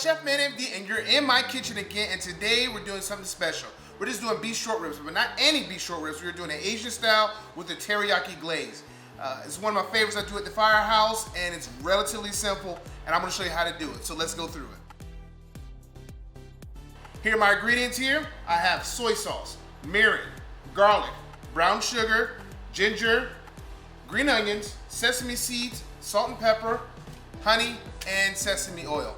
Chef Man MD, and you're in my kitchen again, and today we're doing something special. We're just doing beef short ribs, but not any beef short ribs. We're doing an Asian style with a teriyaki glaze. It's one of my favorites I do at the firehouse, and it's relatively simple, and I'm gonna show you how to do it. So let's go through it. Here are my ingredients here. I have soy sauce, mirin, garlic, brown sugar, ginger, green onions, sesame seeds, salt and pepper, honey, and sesame oil.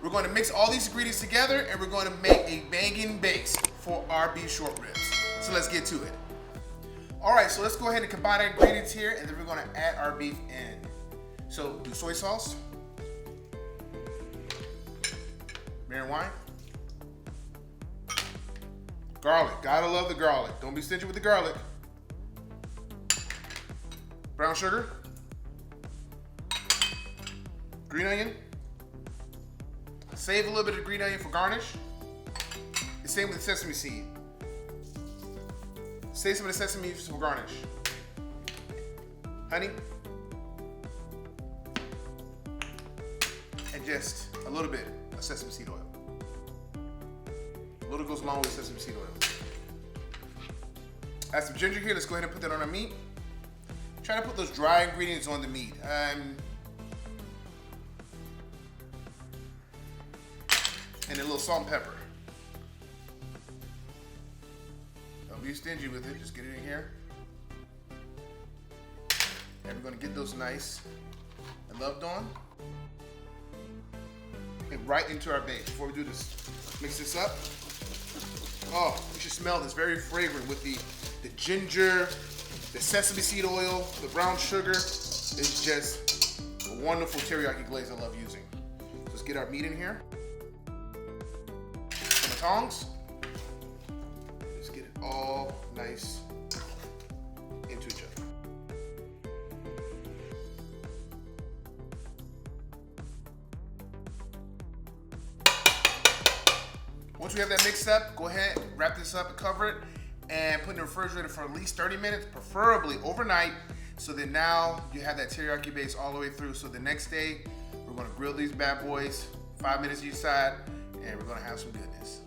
We're going to mix all these ingredients together and we're going to make a banging base for our beef short ribs. So let's get to it. All right, so let's go ahead and combine our ingredients here, and then we're going to add our beef in. So do soy sauce, mirin wine, garlic. Gotta love the garlic. Don't be stingy with the garlic. Brown sugar, green onion. Save a little bit of green onion for garnish. The same with the sesame seed. Save some of the sesame for garnish. Honey. And just a little bit of sesame seed oil. A little goes along with sesame seed oil. Add some ginger here. Let's go ahead and put that on our meat. Try to put those dry ingredients on the meat. And a little salt and pepper. Don't be stingy with it, just get it in here. And we're gonna get those nice and loved on. And right into our base. Before we do this, mix this up. Oh, you should smell this, very fragrant with the ginger, the sesame seed oil, the brown sugar. It's just a wonderful teriyaki glaze I love using. So let's get our meat in here. Tongs. Just get it all nice into each other. Once we have that mixed up, go ahead, wrap this up and cover it, and put it in the refrigerator for at least 30 minutes, preferably overnight, so that now you have that teriyaki base all the way through. So the next day, we're gonna grill these bad boys, 5 minutes each side, and we're gonna have some goodness.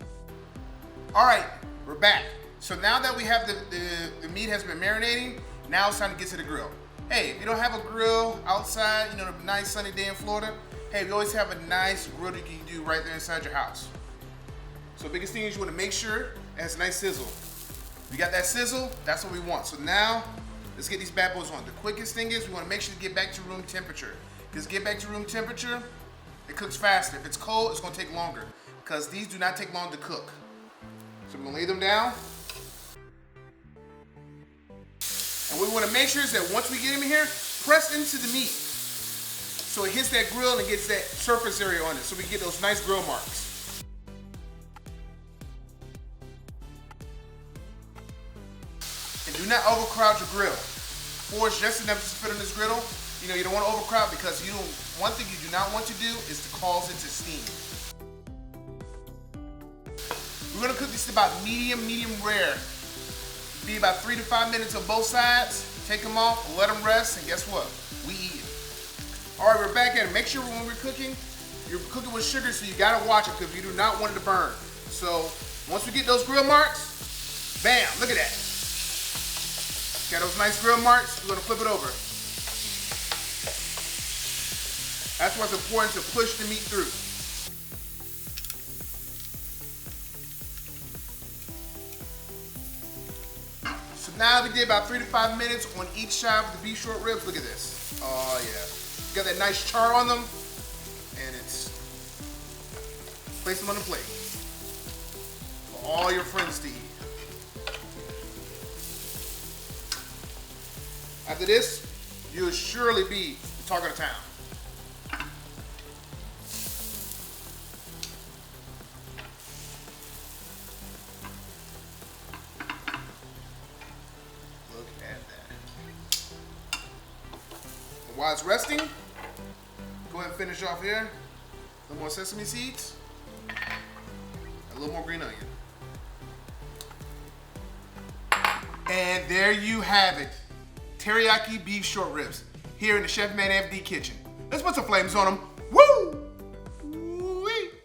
All right, we're back. So now that we have the meat has been marinating, now it's time to get to the grill. Hey, if you don't have a grill outside, you know, a nice sunny day in Florida, hey, we always have a nice grill that you can do right there inside your house. So the biggest thing is you wanna make sure it has a nice sizzle. If you got that sizzle, that's what we want. So now, let's get these bad boys on. The quickest thing is we wanna make sure to get back to room temperature. Because get back to room temperature, it cooks faster. If it's cold, it's gonna take longer. Because these do not take long to cook. So we're gonna lay them down. And what we wanna make sure is that once we get them in here, press into the meat. So it hits that grill and it gets that surface area on it, so we can get those nice grill marks. And do not overcrowd your grill. 4 is just enough to fit on this griddle. You know, you don't wanna overcrowd because one thing you do not want to do is to cause it to steam. We're gonna cook this about medium rare. Be about 3 to 5 minutes on both sides. Take them off, let them rest, and guess what? We eat it. All right, we're back at it. Make sure when we're cooking, you're cooking with sugar, so you gotta watch it because you do not want it to burn. So once we get those grill marks, bam, look at that. Got those nice grill marks, we're gonna flip it over. That's why it's important to push the meat through. So now we did about 3 to 5 minutes on each side of the beef short ribs. Look at this. Oh yeah. Got that nice char on them. And it's, place them on the plate. For all your friends to eat. After this, you'll surely be the talk of the town. While it's resting, go ahead and finish off here. A little more sesame seeds, a little more green onion. And there you have it. Teriyaki beef short ribs here in the Chef Man FD kitchen. Let's put some flames on them.